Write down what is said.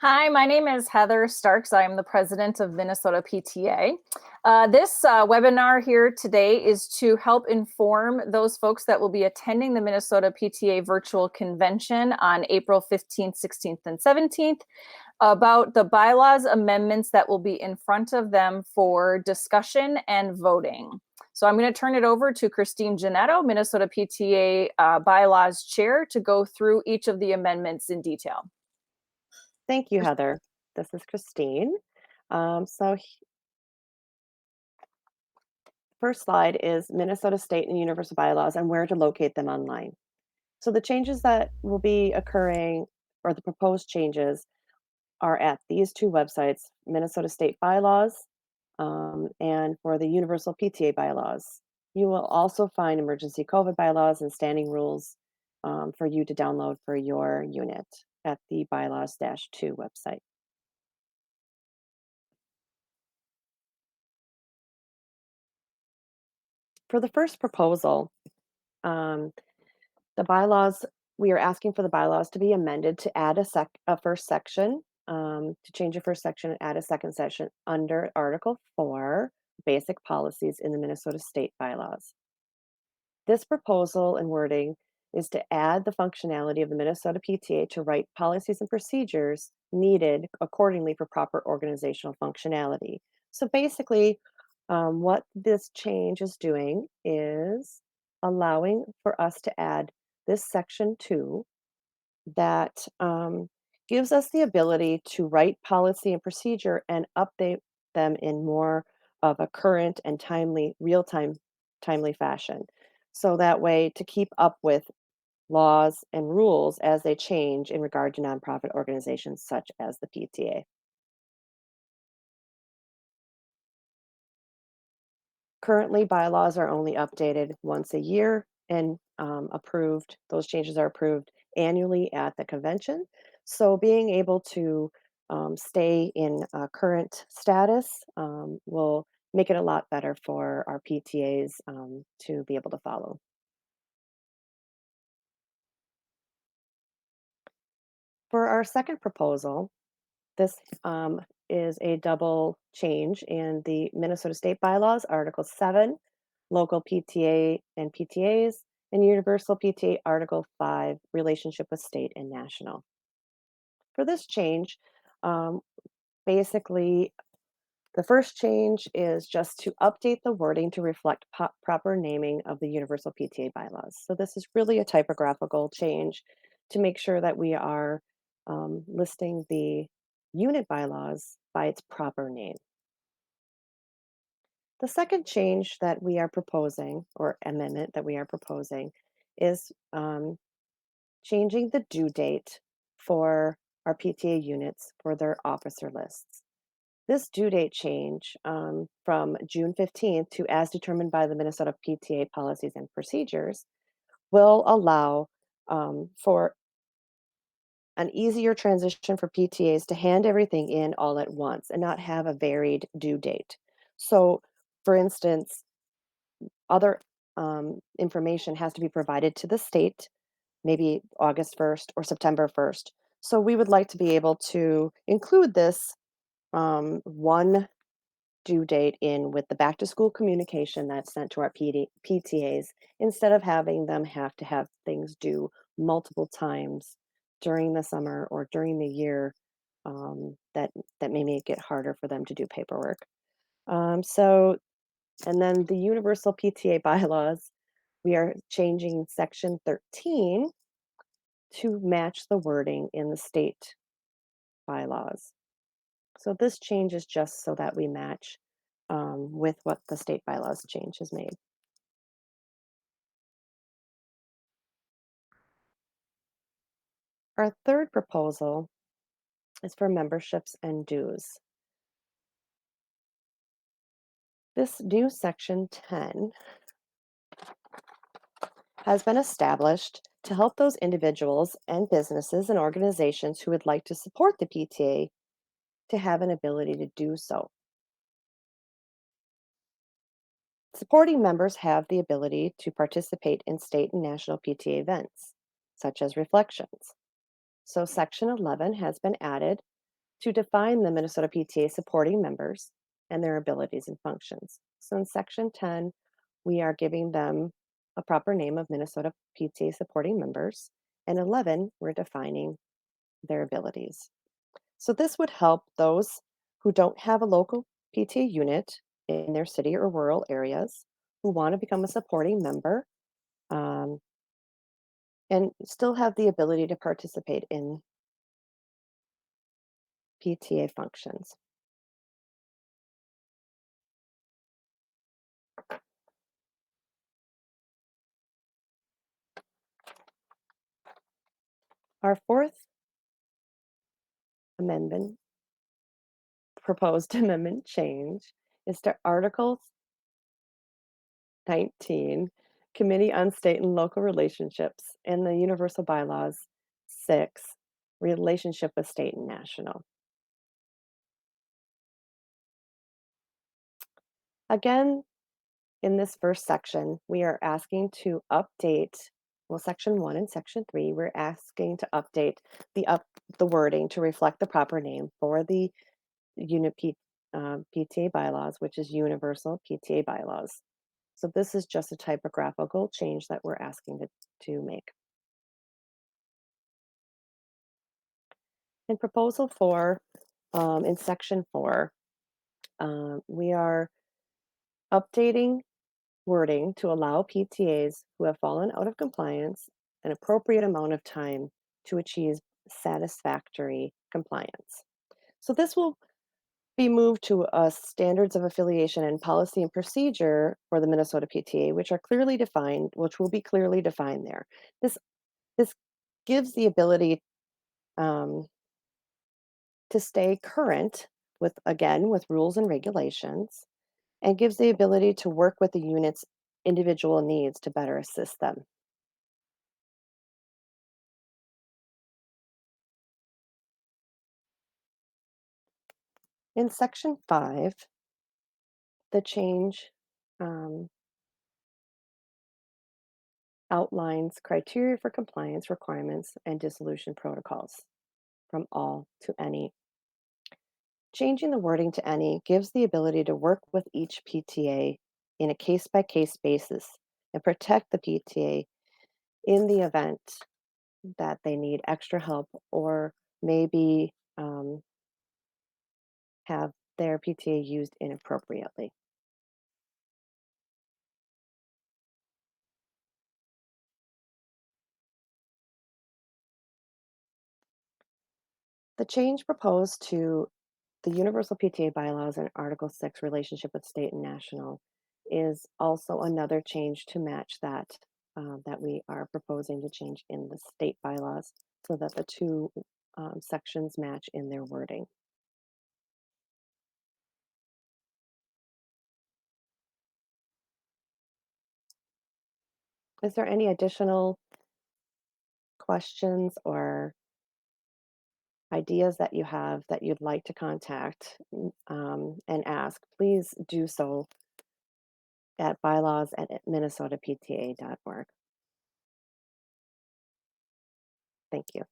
Hi, my name is Heather Starks. I am the president of Minnesota PTA. This webinar here today is to help inform those folks that will be attending the Minnesota PTA virtual convention on April 15th, 16th, and 17th about the bylaws amendments that will be in front of them for discussion and voting. So I'm going to turn it over to Christine Janetto, Minnesota PTA Bylaws Chair, to go through each of the amendments in detail. Thank you, Heather. This is Christine. First slide is Minnesota State and Universal Bylaws and where to locate them online. So the changes that will be occurring, or the proposed changes, are at these two websites, Minnesota State Bylaws and for the Universal PTA Bylaws. You will also find emergency COVID bylaws and standing rules for you to download for your unit at the bylaws-2 website. For the first proposal, um, the bylaws, we are asking for the bylaws to be amended to add a first section, to change a first section and add a second section under Article 4, Basic Policies in the Minnesota State Bylaws. This proposal and wording is to add the functionality of the Minnesota PTA to write policies and procedures needed accordingly for proper organizational functionality. So basically, what this change is doing is allowing for us to add this section 2 that gives us the ability to write policy and procedure and update them in more of a current and timely, timely fashion. So that way to keep up with laws and rules as they change in regard to nonprofit organizations such as the PTA. Currently, bylaws are only updated once a year and approved. Those changes are approved annually at the convention. So being able to stay in current status will make it a lot better for our PTAs to be able to follow. For our second proposal, this is a double change in the Minnesota State Bylaws, Article 7, Local PTA and PTAs, and Universal PTA, Article 5, Relationship with State and National. For this change, um, basically, the first change is just to update the wording to reflect proper naming of the Universal PTA Bylaws. So this is really a typographical change to make sure that we are listing the unit bylaws by its proper name. The second change that we are proposing, or amendment that we are proposing, is changing the due date for our PTA units for their officer lists. This due date change from June 15th to as determined by the Minnesota PTA policies and procedures will allow for an easier transition for PTAs to hand everything in all at once and not have a varied due date. So, for instance, other information has to be provided to the state, maybe August 1st or September 1st. So, we would like to be able to include this one due date in with the back to school communication that's sent to our PTAs instead of having them have to have things due multiple times during the summer or during the year that may make it harder for them to do paperwork. So, and then the Universal PTA bylaws, we are changing section 13 to match the wording in the state bylaws. So this change is just so that we match with what the state bylaws change has made. Our third proposal is for memberships and dues. This new section 10 has been established to help those individuals and businesses and organizations who would like to support the PTA to have an ability to do so. Supporting members have the ability to participate in state and national PTA events, such as reflections. So section 11 has been added to define the Minnesota PTA supporting members and their abilities and functions. So in section 10, we are giving them a proper name of Minnesota PTA supporting members. And 11, we're defining their abilities. So this would help those who don't have a local PTA unit in their city or rural areas who want to become a supporting member, um, and still have the ability to participate in PTA functions. Our fourth amendment, proposed amendment change, is to Article 19, Committee on State and Local Relationships, and the Universal Bylaws 6, Relationship with State and National. Again, in this first section, we are asking to update, well, section 1 and section 3, we're asking to update the wording to reflect the proper name for the PTA bylaws, which is Universal PTA Bylaws. So this is just a typographical change that we're asking to make. In proposal 4, in section 4, we are updating wording to allow PTAs who have fallen out of compliance an appropriate amount of time to achieve satisfactory compliance. So this will be moved to standards of affiliation and policy and procedure for the Minnesota PTA, which are clearly defined, which will be clearly defined there. This gives the ability um, to stay current with, again, with rules and regulations, and gives the ability to work with the unit's individual needs to better assist them. In section 5, the change um, outlines criteria for compliance requirements and dissolution protocols from all to any. Changing the wording to any gives the ability to work with each PTA in a case by case basis and protect the PTA in the event that they need extra help or maybe have their PTA used inappropriately. The change proposed to the Universal PTA bylaws in Article 6, relationship with state and national, is also another change to match that that we are proposing to change in the state bylaws so that the two sections match in their wording. Is there any additional questions or ideas that you have that you'd like to contact and ask? Please do so at bylaws@minnesotapta.org. Thank you.